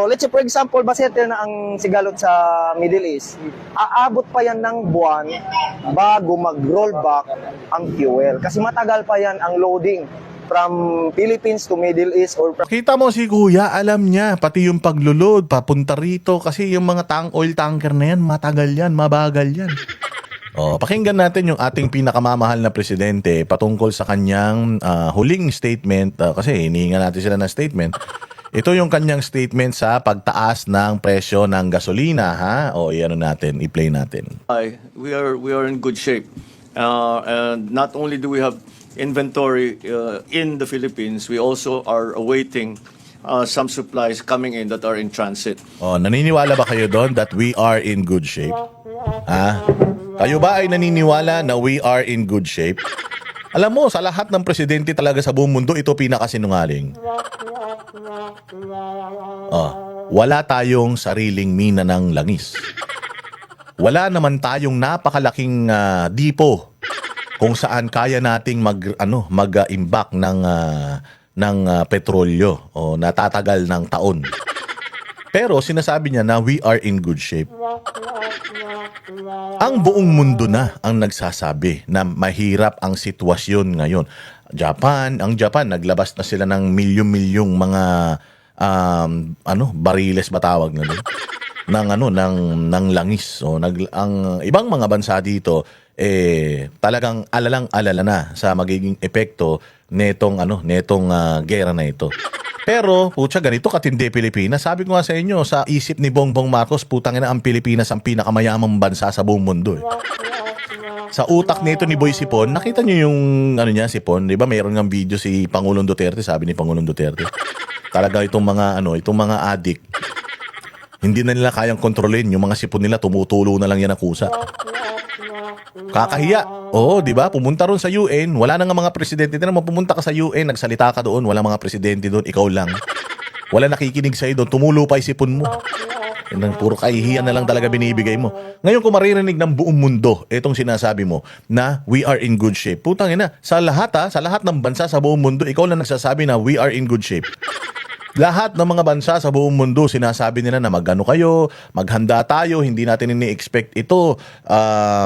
So, let's say for example, baseter na ang sigalot sa Middle East, aabot pa yan ng buwan bago mag-roll back ang fuel. Kasi matagal pa yan ang loading from Philippines to Middle East or Kita mo si Kuya, alam niya, pati yung paglulod, papunta rito, kasi yung mga oil tanker na yan, matagal yan, mabagal yan. Pakinggan natin yung ating pinakamamahal na presidente patungkol sa kanyang huling statement, kasi hinihinga natin sila ng statement. Ito yung kanyang statement sa pagtaas ng presyo ng gasolina, ha? Iano natin, i-play natin. We are in good shape. And not only do we have inventory in the Philippines, we also are awaiting some supplies coming in that are in transit. Naniniwala ba kayo doon that we are in good shape? Ha? Kayo ba ay naniniwala na we are in good shape? Alam mo, sa lahat ng presidente talaga sa buong mundo, ito pinakasinungaling. Wala tayong sariling mina ng langis. Wala naman tayong napakalaking dipo kung saan kaya nating mag-imbak ng petrolyo o natatagal ng taon. Pero sinasabi niya na we are in good shape. Ang buong mundo na ang nagsasabi na mahirap ang sitwasyon ngayon. Ang Japan naglabas na sila ng milyon-milyong mga bariles ba tawag na doon? ng langis. Ang ibang mga bansa dito talagang alalang-alala na sa magiging epekto netong gera na ito. Pero, putya, ganito katindi Pilipinas. Sabi ko nga sa inyo, sa isip ni Bongbong Marcos, putang ina, ang Pilipinas ang pinakamayamang bansa sa buong mundo. Sa utak nito ni Boy Sipon, nakita niyo yung Sipon, 'di ba? Mayroon ng video si Pangulong Duterte, sabi ni Pangulong Duterte. Talaga itong mga adik. Hindi na nila kayang kontrolin yung mga sipon nila, tumutulo na lang yan ng kusa. Kakahiya. Di ba? Pumunta ron sa UN, wala nang mga presidente. Tignan mo, pumunta ka sa UN, nagsalita ka doon, wala mga presidente doon, ikaw lang. Wala nakikinig sa'yo doon, tumulo pa yung sipon mo. Puro kahihiyan na lang talaga binibigay mo. Ngayon kung maririnig ng buong mundo itong sinasabi mo na we are in good shape. Putang ina, sa lahat ng bansa sa buong mundo, ikaw lang nagsasabi na we are in good shape. Lahat ng mga bansa sa buong mundo sinasabi nila na maghanda tayo, hindi natin ini-expect ito,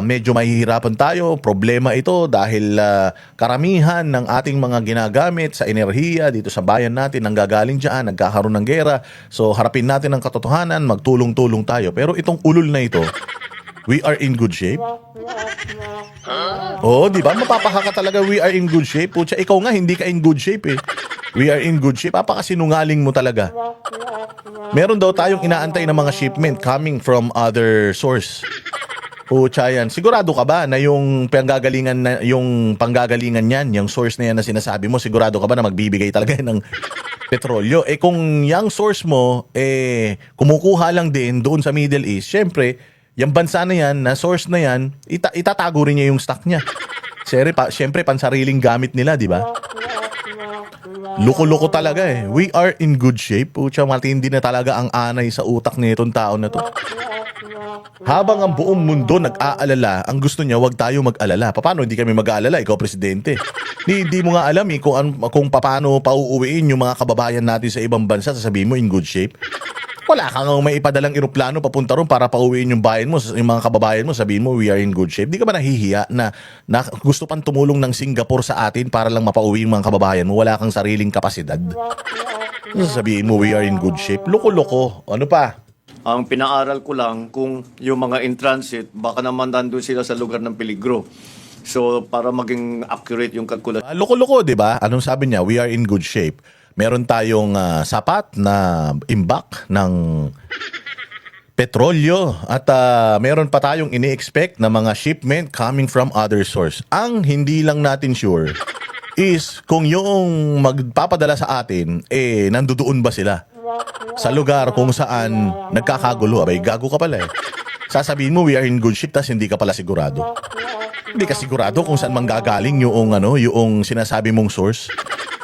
medyo mahihirapan tayo, problema ito dahil karamihan ng ating mga ginagamit sa enerhiya dito sa bayan natin nanggagaling dyan, nagkakaroon ng gera, so harapin natin ang katotohanan, magtulong-tulong tayo. Pero itong ulol na ito, we are in good shape? Di ba? Mapapaka ka talaga, we are in good shape. Pucha, ikaw nga hindi ka in good shape eh. We are in good shape. Apakasinungaling mo talaga. Meron daw tayong inaantay na mga shipment coming from other source. Pucha yan. Sigurado ka ba na yung panggagalingan niyan, yung source na yan na sinasabi mo, sigurado ka ba na magbibigay talaga ng petrolyo? Kung yung source mo, kumukuha lang din doon sa Middle East, syempre, yung bansa na yan, na source na yan, itatago rin niya yung stock niya. Syempre, pansariling gamit nila, di ba? Loko-loko talaga eh. We are in good shape. Pucha, matindi na talaga ang anay sa utak nitong tao na to. Habang ang buong mundo nag-aalala, ang gusto niya, wag tayo mag-alala. Paano hindi kami mag-aalala? Ikaw, presidente. Hindi mo nga alam kung paano pauuwiin yung mga kababayan natin sa ibang bansa, sasabihin mo in good shape. Wala kang may ipadalang eroplano papunta ron para pauwiin yung bayan mo, yung mga kababayan mo, sabihin mo we are in good shape. Di ka ba nahihiya na gusto pang tumulong ng Singapore sa atin para lang mapauwi yung mga kababayan mo? Wala kang sariling kapasidad. Sabihin mo we are in good shape. Loko-loko. Ano pa? Ang pinaaral ko lang kung yung mga in transit, baka naman nandun sila sa lugar ng peligro. So, para maging accurate yung kalkulasyon. Loko-loko, di ba? Anong sabi niya? We are in good shape. Meron tayong sapat na imbak ng petrolyo at meron pa tayong ini-expect na mga shipment coming from other source. Ang hindi lang natin sure is kung yung magpapadala sa atin, nandoon ba sila? Sa lugar kung saan nagkakagulo. Abay, gago ka pala eh. Sasabihin mo we are in good shape tas hindi ka pala sigurado. Hindi ka sigurado kung saan manggagaling yung sinasabi mong source.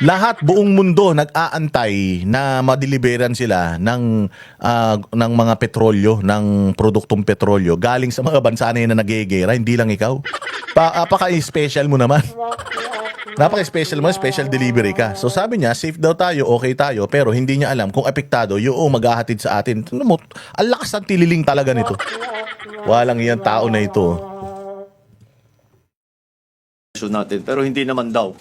Lahat, buong mundo nag-aantay na madeliveran sila ng mga petrolyo, ng produktong petrolyo galing sa mga bansa na yun na nagigera, hindi lang ikaw. Apaka-special mo naman. Napaka-special mo, special delivery ka. So sabi niya, safe daw tayo, okay tayo, pero hindi niya alam kung apektado yung maghahatid sa atin. Ano mo, ang lakas ng tililing talaga nito. Walang iyan tao na ito. natin. Pero hindi naman daw.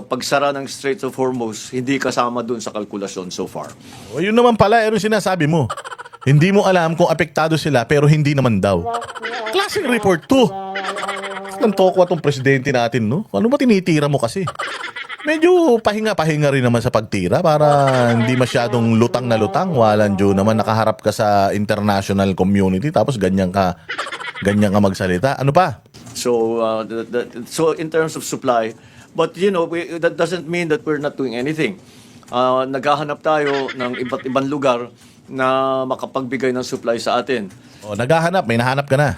Pagsara ng Straits of Hormuz, hindi kasama dun sa kalkulasyon so far. O yun naman pala, yung sinasabi mo. Hindi mo alam kung apektado sila, pero hindi naman daw. Klaseng report to. Ang tokwa tong presidente natin, no? Ano ba tinitira mo kasi? Medyo pahinga-pahinga rin naman sa pagtira para hindi masyadong lutang na lutang. Walang Diyo naman nakaharap ka sa international community tapos ganyan ka magsalita. Ano pa? So, so in terms of supply, but that doesn't mean that we're not doing anything. Naghahanap tayo ng iba't ibang lugar na makapagbigay ng supply sa atin. O, naghahanap, may nahanap ka na.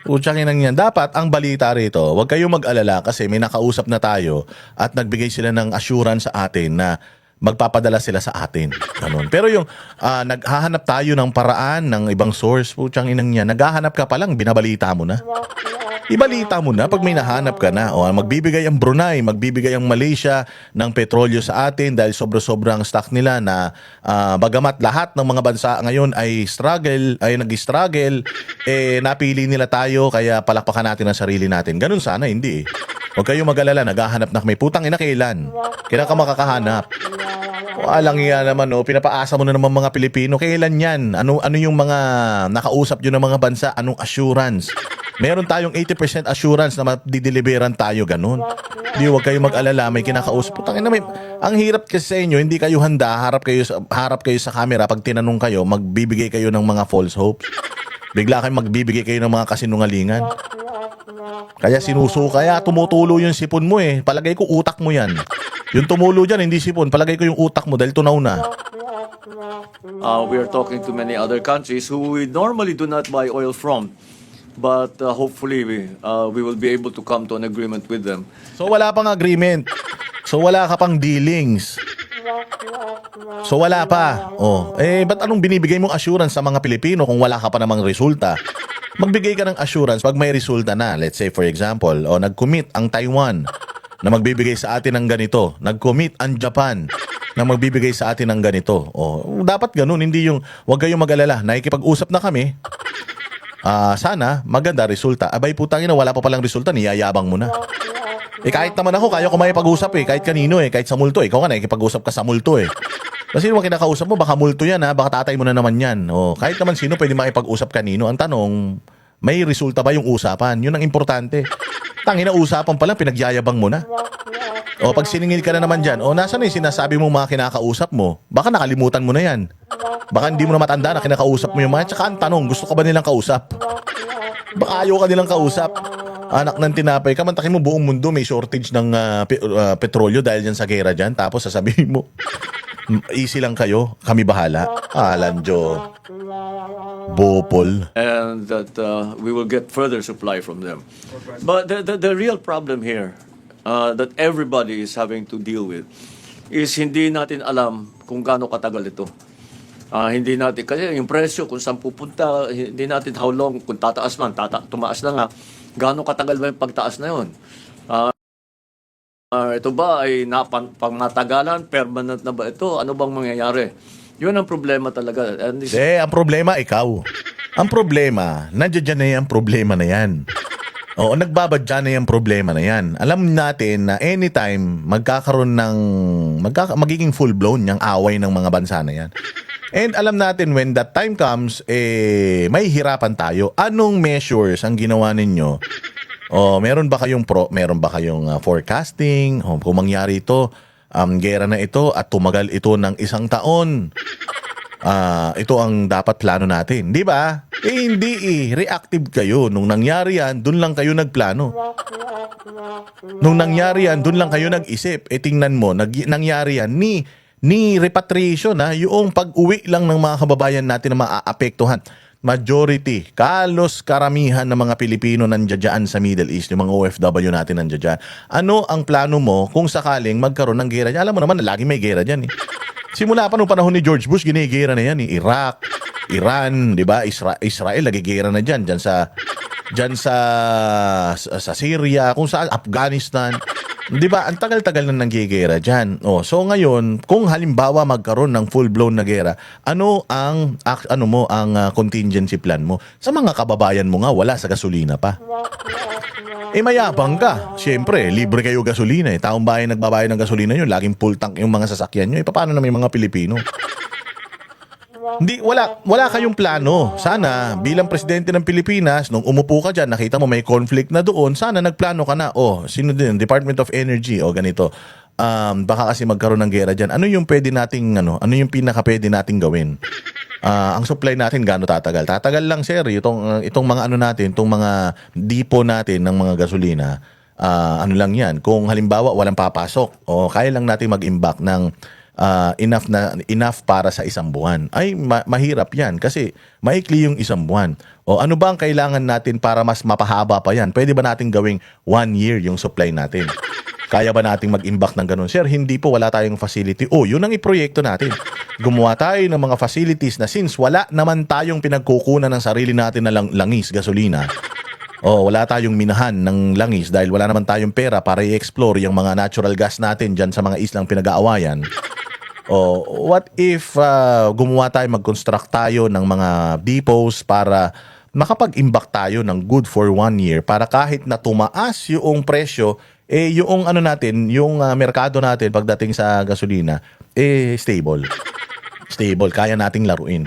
Utsang inang yan. Dapat ang balita rito, huwag kayong mag-alala kasi may nakausap na tayo at nagbigay sila ng assurance sa atin na magpapadala sila sa atin. Ganun. Pero yung naghahanap tayo ng paraan ng ibang source, utsang inang yan, naghahanap ka pa lang, binabalita mo na. Ibalita mo na pag may nahanap ka na. O, magbibigay ang Brunei, magbibigay ang Malaysia ng petrolyo sa atin dahil sobra-sobrang stock nila na bagamat lahat ng mga bansa ngayon ay nag-struggle, napili nila tayo kaya palakpakan natin ang sarili natin. Ganun sana, hindi eh. Huwag kayong mag-alala, naghahanap na may putang ina kailan. Kailan ka makakahanap? Walang yan naman, pinapaasa mo na naman mga Pilipino. Kailan yan? Ano yung mga nakausap yun ng mga bansa? Anong assurance? Meron tayong 80% assurance na madideliveran tayo, ganun. Di, huwag kayong mag-alala, may kinakausap. Putang ina, ang hirap kasi sa inyo, hindi kayo handa, harap kayo sa camera, pag tinanong kayo, magbibigay kayo ng mga false hopes. Bigla kayong magbibigay kayo ng mga kasinungalingan. Kaya tumutulo yung sipon mo eh. Palagay ko utak mo yan. Yung tumulo dyan, hindi sipon. Palagay ko yung utak mo dahil tunaw na. We are talking to many other countries who we normally do not buy oil from. But hopefully we will be able to come to an agreement with them. So wala pang agreement. So wala ka pang dealings. So wala pa. Ba't anong binibigay mong assurance sa mga Pilipino kung wala ka pa namang resulta? Magbigay ka ng assurance pag may resulta na. Let's say for example, nag-commit ang Taiwan na magbibigay sa atin ng ganito. Nag-commit ang Japan na magbibigay sa atin ng ganito. Dapat ganun, hindi yung wag kayong mag-alala. Nakikipag-usap na kami. Sana maganda resulta. Abay putang ina, wala pa palang resulta, niyayabang mo na. Kahit naman ako, kaya ko makipag-usap kahit kanino kahit sa multo. Ikaw nga nakikipag-usap ka sa multo Kasi yung kinakausap mo, baka multo yan baka tatay mo na naman yan. Kahit naman sino pwede makipag-usap kanino. Ang tanong, may resulta ba yung usapan? Yun ang importante. Tangina, usapan pa lang, pinagyayabang mo na. Pag siningil ka na naman dyan, nasa na yung sinasabi mo mga kinakausap mo? Baka nakalimutan mo na yan. Baka hindi mo na matanda na kinakausap mo yung mga. Tsaka ang tanong, gusto ka ba nilang kausap? Baka ayaw ka nilang kausap. Anak ng tinapay, kamantakin mo buong mundo may shortage ng petrolyo dahil dyan sa gera dyan. Tapos sasabihin mo, easy lang kayo, kami bahala. Alanjo. Bopol. And that we will get further supply from them. But the real problem here that everybody is having to deal with is hindi natin alam kung gaano katagal ito. Hindi natin, kasi yung presyo, kung saan pupunta, hindi natin how long, kung tataas man, tumaas na nga, gaano katagal ba yung pagtaas na yun? Ito ba ay pangmatagalan, permanent na ba ito? Ano bang mangyayari? Yun ang problema talaga. Ang problema, ikaw. Ang problema, nandiyan na yung problema na yan. Nagbabadya na yung problema na yan. Alam natin na anytime magiging full-blown yung away ng mga bansa na yan. And alam natin when that time comes, may hirapan tayo. Anong measures ang ginawa ninyo? Meron ba kayong forecasting? Kung mangyari ito, gera na ito at tumagal ito ng 1 taon. Ito ang dapat plano natin. Di ba? Hindi reactive kayo. Nung nangyari yan, dun lang kayo nagplano. Nung nangyari yan, dun lang kayo nag-isip. Tingnan mo, nangyari yan ni repatriation yung pag-uwi lang ng mga kababayan natin na maaapektuhan. Majority, karamihan ng mga Pilipino nandiyan sa Middle East, yung mga OFW natin nandiyan. Ano ang plano mo kung sakaling magkaroon ng gera dyan? Alam mo naman na lagi may gera dyan Simula pa nung panahon ni George Bush, ginigera na yan Iraq, Iran, di ba? Israel, nagigera na dyan sa Diyan sa Syria, kung saan, Afghanistan. 'Di ba? Ang tagal-tagal na nanggigera diyan. Oh, so ngayon, kung halimbawa magkaroon ng full-blown na gera, ano ang contingency plan mo? Sa mga kababayan mo nga wala sa gasolina pa. Mayabang ka. Siyempre, libre kayo gasolina eh. Taong bayan nagbabayad ng gasolina nyo, laging full tank yung mga sasakyan nyo. Paano naman yung mga Pilipino? Wala kayong plano. Sana, bilang presidente ng Pilipinas, nung umupo ka dyan, nakita mo may conflict na doon, sana nagplano ka na. Sino din? Department of Energy, ganito. Baka kasi magkaroon ng gera dyan. Ano yung pinaka pwede nating gawin? Ang supply natin gaano tatagal? Tatagal lang, sir. Itong mga itong mga depot natin ng mga gasolina, ano lang yan. Kung halimbawa walang papasok, kaya lang natin mag-imbak ng enough para sa isang buwan. Ay, mahirap yan kasi maikli yung isang buwan. Ano ba ang kailangan natin para mas mapahaba pa yan? Pwede ba natin gawing 1 year yung supply natin? Kaya ba nating mag-imbak ng ganun? Sir, hindi po, wala tayong facility. Yun ang iproyekto natin. Gumawa tayo ng mga facilities na since wala naman tayong pinagkukunan ng sarili natin na langis, gasolina. Wala tayong minahan ng langis dahil wala naman tayong pera para i-explore yung mga natural gas natin dyan sa mga islang pinag-aawayan. What if gumawa tayo, mag-construct tayo ng mga depots para makapag-imbak tayo ng good for 1 year para kahit na tumaas yung presyo, yung yung merkado natin pagdating sa gasolina, stable. Stable, kaya nating laruin.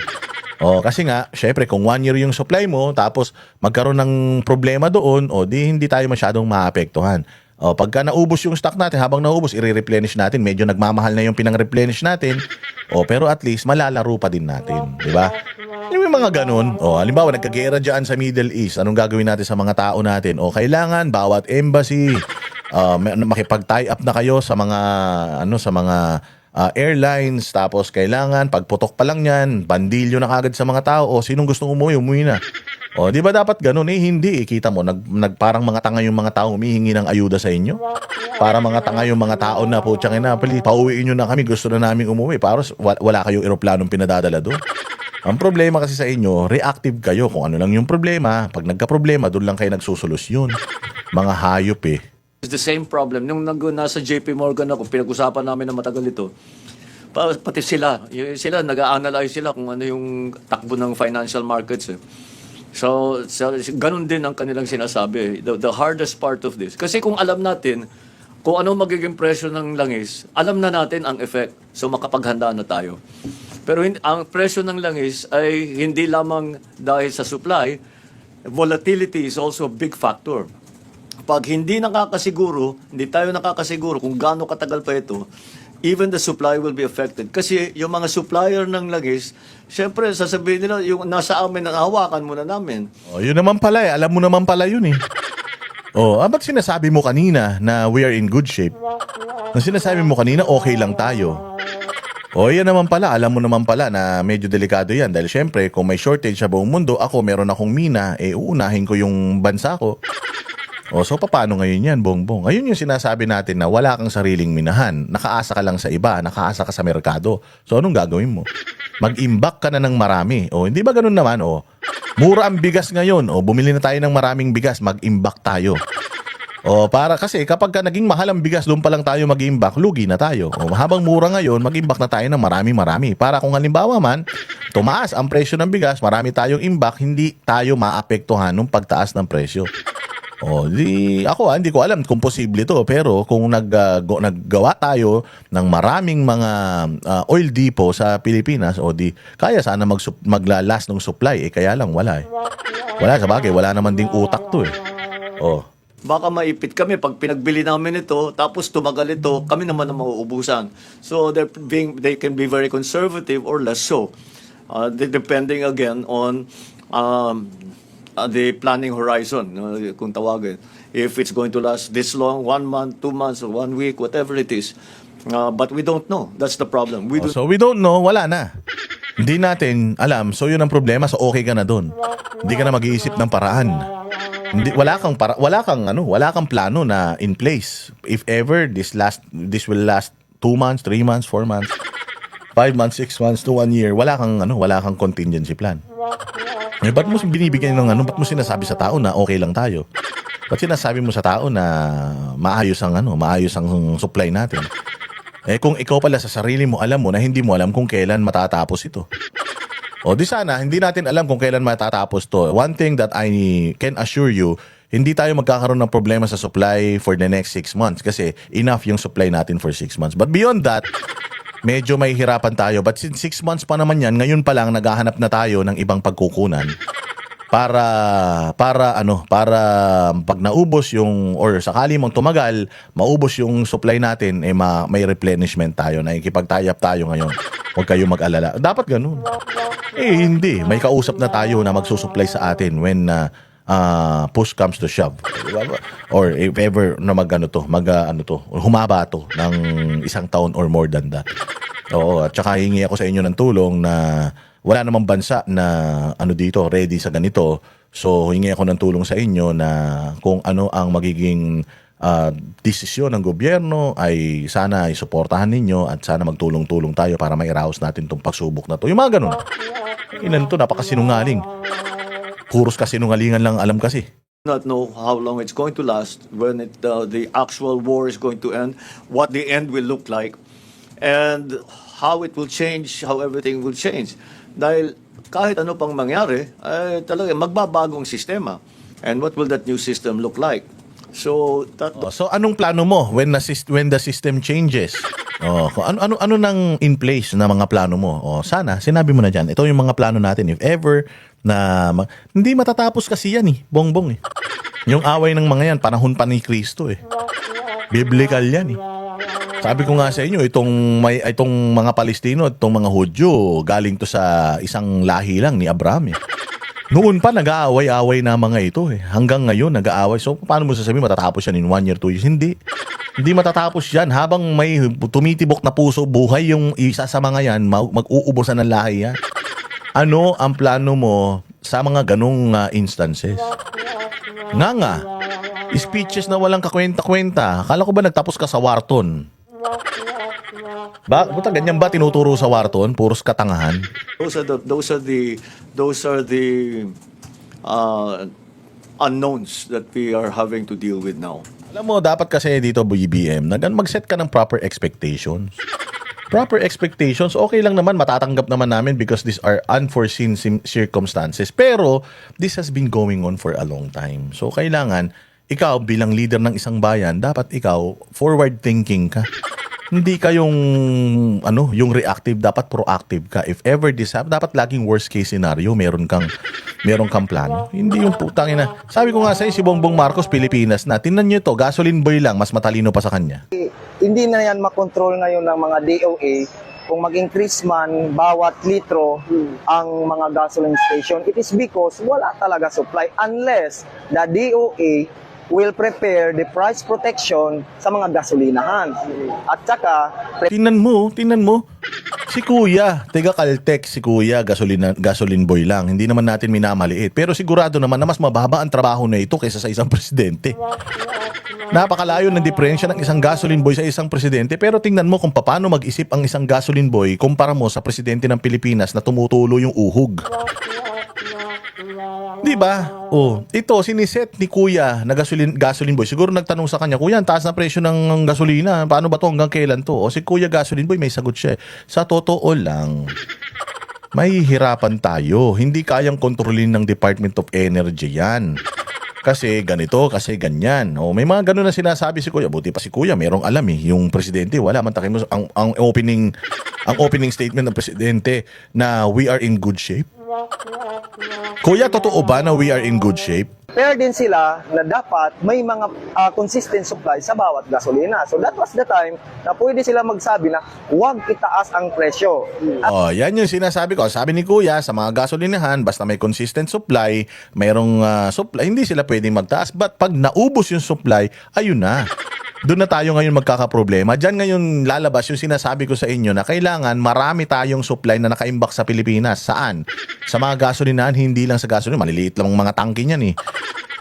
Kasi nga, syempre, kung 1 year yung supply mo, tapos magkaroon ng problema doon, hindi tayo masyadong maapektuhan. Pagka naubos yung stock natin, habang naubos, i-replenish natin. Medyo nagmamahal na yung pinang-replenish natin. Pero at least, malalaro pa din natin. Diba? Yung mga ganun. Halimbawa, nagkagera dyan sa Middle East. Anong gagawin natin sa mga tao natin? Kailangan, bawat embassy, makipag-tie up na kayo sa mga airlines, tapos kailangan pagputok pa lang yan, bandilyo na kagad sa mga tao. Sinong gustong umuwi na. Di ba dapat ganun? Hindi. Kita mo, parang mga tanga yung mga tao humihingi ng ayuda sa inyo. Para mga tanga yung mga tao na, putsang ina, pauwiin nyo na kami, gusto na namin umuwi. Para wala kayong eroplanong pinadadala doon. Ang problema kasi sa inyo, reactive kayo. Kung ano lang yung problema, pag nagka-problema, doon lang kayo nagsusolusyon. Mga hayop eh. It's the same problem. Nung nasa JP Morgan ako, pinag-usapan namin na matagal ito, pati sila nag-a-analyze sila kung ano yung takbo ng financial markets. So ganun din ang kanilang sinasabi. The hardest part of this. Kasi kung alam natin kung ano magiging presyo ng langis, alam na natin ang effect. So makapaghanda na tayo. Pero ang presyo ng langis ay hindi lamang dahil sa supply, volatility is also a big factor. Pag hindi tayo nakakasiguro kung gaano katagal pa ito, even the supply will be affected. Kasi yung mga supplier ng langis, syempre sasabihin nila, yung nasa amin, hawakan muna namin. Yun naman pala alam mo naman pala yun eh. Ba't sinasabi mo kanina na we are in good shape? Nang sinasabi mo kanina, okay lang tayo. Yan naman pala, alam mo naman pala na medyo delikado yan. Dahil syempre, kung may shortage sa buong mundo, meron akong mina, uunahin ko yung bansa ko. So paano ngayon yan, Bongbong? Ngayon yung sinasabi natin na wala kang sariling minahan, nakaasa ka lang sa iba, nakaasa ka sa merkado. So anong gagawin mo? Mag-imbak ka na ng marami. Hindi ba ganun naman? Mura ang bigas ngayon. Bumili na tayo ng maraming bigas, mag-imbak tayo. Para kasi kapag naging mahal ang bigas, doon pa lang tayo mag-imbak, lugi na tayo. Habang mura ngayon, mag-imbak na tayo ng marami-marami. Para kung halimbawa man, tumaas ang presyo ng bigas, marami tayong imbak, hindi tayo maapektuhan ng pagtaas ng presyo. Hindi ko alam kung posible to, pero kung naggawa tayo ng maraming mga oil depot sa Pilipinas, kaya sana maglalas ng supply, kaya lang wala eh. Wala, sabagay, wala naman ding utak to eh. Baka maipit kami pag pinagbili namin ito, tapos tumagal ito, kami naman ang mauubusan. So they can be very conservative or less so. Depending again on the planning horizon, kung tawagin. If it's going to last this long, 1 month, 2 months, or 1 week, whatever it is. But we don't know. That's the problem. So we don't know, wala na. Hindi natin alam. So yun ang problema. So okay ka na doon. Hindi ka na mag-iisip ng paraan. Wala kang plano na in place. If ever this will last 2 months, 3 months, 4 months, 5 months, 6 months to 1 year, wala kang contingency plan. ba't mo binibigyan ng ano? Ba't mo sinasabi sa tao na okay lang tayo? Ba't sinasabi mo sa tao na maayos ang supply natin? Kung ikaw pala sa sarili mo, alam mo na hindi mo alam kung kailan matatapos ito. O di sana, hindi natin alam kung kailan matatapos to. One thing that I can assure you, hindi tayo magkakaroon ng problema sa supply for the next 6 months kasi enough yung supply natin for 6 months. But beyond that, medyo may hirapan tayo. But since 6 months pa naman yan, ngayon pa lang naghahanap na tayo ng ibang pagkukunan para pag naubos yung or sakali mong tumagal, maubos yung supply natin, may replenishment tayo, nakikipagtayap tayo ngayon. Huwag kayo mag-alala. Dapat ganun. Hindi. May kausap na tayo na magsusupply sa atin when push comes to shove. Or if ever na humaba to ng 1 taon or more than that. Oo, at saka hingi ako sa inyo ng tulong na wala namang bansa na dito ready sa ganito. So hingi ako ng tulong sa inyo na kung ano ang magiging desisyon ng gobyerno ay sana isuportahan ninyo at sana magtulong-tulong tayo para mairaos natin itong pagsubok na to. Yung mga ganun. Ilan to, napakasinungaling. Puros kasinungalingan lang alam kasi. Not know how long it's going to last, when the actual war is going to end, what the end will look like, and how it will change, how everything will change. Dahil kahit ano pang mangyari, ay talaga magbabagong sistema. And what will that new system look like? So anong plano mo when the system changes? Kung ano nang in place na mga plano mo? Sana sinabi mo na diyan. Ito yung mga plano natin if ever na hindi matatapos kasi yan bongbong . Yung away ng mga yan panahon pa ni Kristo . Biblical yan . Sabi ko nga sa inyo, itong mga Palestino at itong mga Hudyo, galing to sa isang lahi lang ni Abraham . Noon pa nag-aaway-aaway na mga ito . Hanggang ngayon nag-aaway. So paano mo sasabihin matatapos yan in 1 year, 2 years? Hindi. Hindi matatapos yan. Habang may tumitibok na puso buhay yung isa sa mga yan, mag-uubusan ng lahi yan. Ano ang plano mo sa mga ganong instances? Nga. Speeches na walang kakwenta-kwenta. Akala ko ba nagtapos ka sa Wharton? Buta ganyan ba tinuturo sa Wharton? Puros katangahan. Those are the unknowns that we are having to deal with now. Alam mo, dapat kasi dito BBM, mag-set ka ng proper expectations. Proper expectations, okay lang naman, matatanggap naman namin because these are unforeseen circumstances. Pero, this has been going on for a long time. So, kailangan, ikaw bilang leader ng isang bayan, dapat ikaw forward thinking ka. Hindi ka yung reactive, dapat proactive ka. If ever this happens, dapat laging worst case scenario, meron kang plano. Hindi yung putang ina. Sabi ko nga sa si Bongbong Marcos, Pilipinas na. Tingnan niyo to, gasoline boy lang, mas matalino pa sa kanya. Hindi na yan makontrol ngayon ng mga DOA kung mag-increase man bawat litro ang mga gasoline station. It is because wala talaga supply unless the DOA will prepare the price protection sa mga gasolinahan. At saka Tingnan mo. Si Kuya, taga Caltex si Kuya, gasoline boy lang. Hindi naman natin minamaliit. Pero sigurado naman na mas mababa ang trabaho na ito kaysa sa isang presidente. Napakalayo ng diferensya ng isang gasoline boy sa isang presidente. Pero tingnan mo kung paano mag-isip ang isang gasoline boy kumpara mo sa presidente ng Pilipinas na tumutulo yung uhog. Di ba? Ito siniset ni Kuya na gasoline boy. Siguro nagtanong sa kanya, Kuya, ang taas na presyo ng gasolina. Paano ba to? Hanggang kailan to? Si Kuya gasoline boy, may sagot siya. Sa totoo lang, mahihirapan tayo. Hindi kayang kontrolin ng Department of Energy yan. Kasi ganito, kasi ganyan. May mga ganun na sinasabi si Kuya. Buti pa si Kuya, merong alam yung presidente. Wala man takin mo ang opening statement ng presidente na we are in good shape. Kuya, totoo ba na we are in good shape? fair din sila na dapat may mga consistent supply sa bawat gasolina. So that was the time na pwede sila magsabi na huwag itaas ang presyo. Yan yung sinasabi ko. Sabi ni Kuya, sa mga gasolinahan, basta may consistent supply, mayroong supply, hindi sila pwedeng magtaas. But pag naubos yung supply, ayun na. Doon na tayo ngayon magkakaproblema. Diyan ngayon lalabas yung sinasabi ko sa inyo na kailangan marami tayong supply na nakaimbak sa Pilipinas. Saan? Sa mga gasolinahan, hindi lang sa gasolina. Maliliit lang mga tangke niyan eh.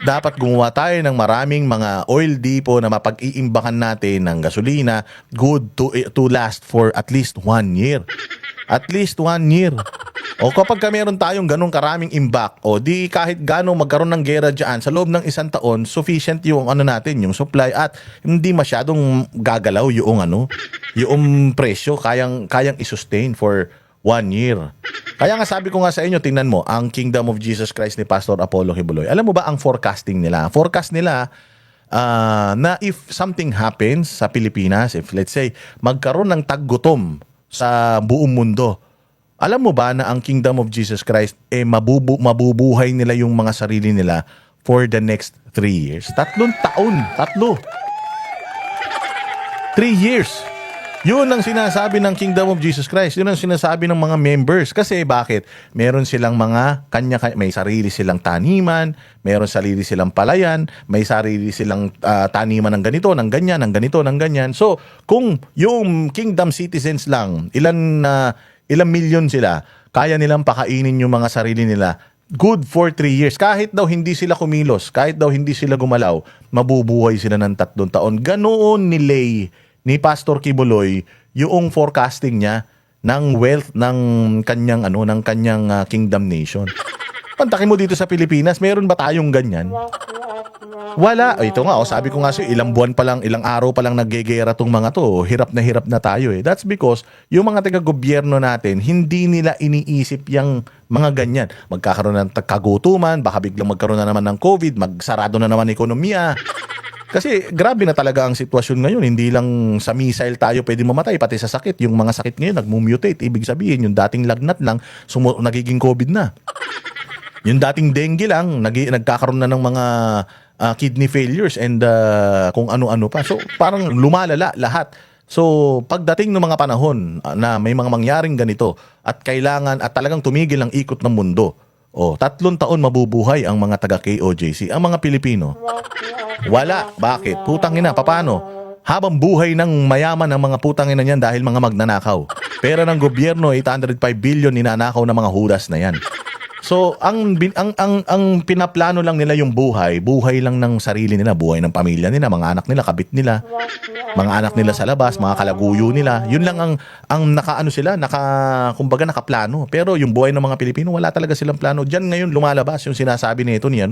Dapat gumawa tayo ng maraming mga oil depot na mapag-iimbakan natin ng gasolina good to last for at least 1 year. At least 1 year. O kapag ka meron tayong ganong karaming imbak, o di kahit gano'ng magkaroon ng gera dyan, sa loob ng isang taon, sufficient yung ano natin, yung supply, at hindi masyadong gagalaw yung presyo, kayang i-sustain for 1 year. Kaya nga sabi ko nga sa inyo, tingnan mo, ang Kingdom of Jesus Christ ni Pastor Apollo Kibuloy. Alam mo ba ang forecasting nila? Forecast nila na if something happens sa Pilipinas, if let's say, magkaroon ng taggutom sa buong mundo, alam mo ba na ang Kingdom of Jesus Christ, mabubuhay nila yung mga sarili nila for the next 3 years? 3 taon. 3 years. Yun ang sinasabi ng Kingdom of Jesus Christ. Yun ang sinasabi ng mga members. Kasi bakit? Meron silang may sarili silang taniman, meron sarili silang palayan, may sarili silang taniman ng ganito, ng ganyan, ng ganito, ng ganyan. So, kung yung kingdom citizens lang, ilang milyon sila, kaya nilang pakainin yung mga sarili nila, good for 3 years. Kahit daw hindi sila kumilos, kahit daw hindi sila gumalaw, mabubuhay sila ng 3 taon. Ganoon nilay ni Pastor Kibuloy yung forecasting niya ng wealth ng kanyang kingdom nation. Pantakin mo dito sa Pilipinas, meron ba tayong ganyan? Wala. Ito nga, sabi ko nga sa'yo, ilang araw pa lang naggegera tong mga to. Hirap na tayo eh. That's because yung mga taga-gobyerno natin, hindi nila iniisip yung mga ganyan. Magkakaroon ng kagutuman, baka biglang magkaroon na naman ng COVID, magsarado na naman ang ekonomiya. Kasi grabe na talaga ang sitwasyon ngayon. Hindi lang sa missile tayo pwede mamatay, pati sa sakit. Yung mga sakit ngayon nagmutate. Ibig sabihin, yung dating lagnat lang, nagiging COVID na. Yung dating dengue lang, nagkakaroon na ng mga kidney failures and kung ano-ano pa. So parang lumalala lahat. So pagdating ng mga panahon na may mga mangyaring ganito at kailangan at talagang tumigil ang ikot ng mundo, 3 taon mabubuhay ang mga taga-KOJC. Ang mga Pilipino, wala. Bakit? Putang ina, paano? Habang buhay ng mayaman ang mga putang ina niyan dahil mga magnanakaw. Pera ng gobyerno, 805 billion ninanakaw ng mga hudas na yan. So, ang pinaplano lang nila yung buhay lang ng sarili nila, buhay ng pamilya nila, mga anak nila, kabit nila, mga anak nila sa labas, mga kalaguyo nila. Yun lang ang kumbaga nakaplano. Pero yung buhay ng mga Pilipino, wala talaga silang plano. Diyan ngayon lumalabas yung sinasabi nito ni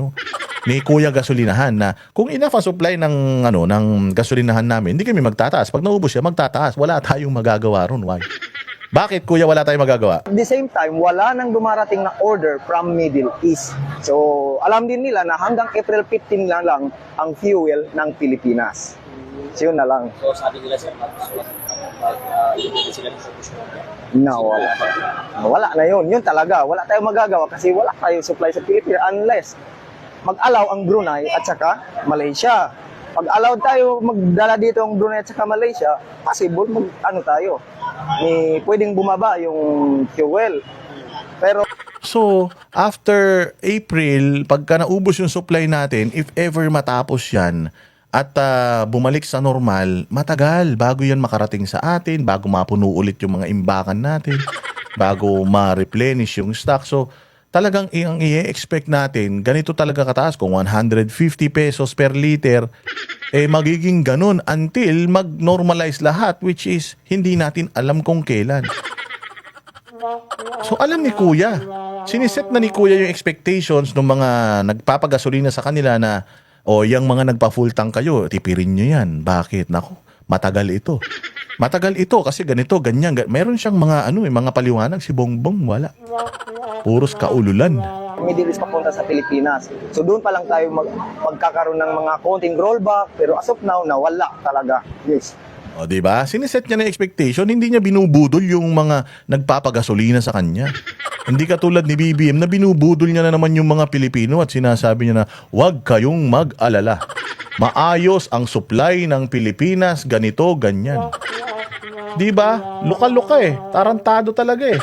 Kuya Gasolinahan na kung enough ang supply ng gasolinahan namin, hindi kami magtataas. Pag naubos siya, magtataas. Wala tayong magagawa ron. Why? Bakit, kuya, wala tayong magagawa? At the same time, wala nang dumarating na order from Middle East. So, alam din nila na hanggang April 15 na lang ang fuel ng Pilipinas. So, yun na lang. So sabi nila sir, hindi sila nagsusunod. Wala. Wala na yun. Yun talaga. Wala tayong magagawa kasi wala tayong supply sa Pilipinas unless mag-allow ang Brunei at saka Malaysia. Pag allow tayo magdala dito ang Brunei at saka Malaysia, possible tayo. Pwedeng bumaba yung fuel. Pero so, after April, pagka naubos yung supply natin, if ever matapos yan at bumalik sa normal, matagal bago yan makarating sa atin, bago mapuno ulit yung mga imbakan natin, bago ma-replenish yung stock. So, talagang ang i-expect natin, ganito talaga kataas. Kung 150 pesos per liter, magiging ganun until mag-normalize lahat, which is hindi natin alam kung kailan. So alam ni Kuya, siniset na ni Kuya yung expectations ng mga nagpapagasolina sa kanila na yung mga nagpa-full tank kayo, tipirin nyo yan. Bakit? Nako, matagal ito. Matagal ito kasi ganito, ganyan. Meron siyang mga paliwanag. Si Bongbong, wala. Puros kaululan. Middle East papunta sa Pilipinas. So doon pa lang tayo magkakaroon ng mga konting rollback. Pero as of now, nawala talaga. Yes. O, diba? Siniset niya na expectation, hindi niya binubudol yung mga nagpapagasolina sa kanya. Hindi katulad ni BBM na binubudol niya na naman yung mga Pilipino at sinasabi niya na, huwag kayong mag-alala. Maayos ang supply ng Pilipinas, ganito, ganyan. Diba? Luka-luka eh. Tarantado talaga eh.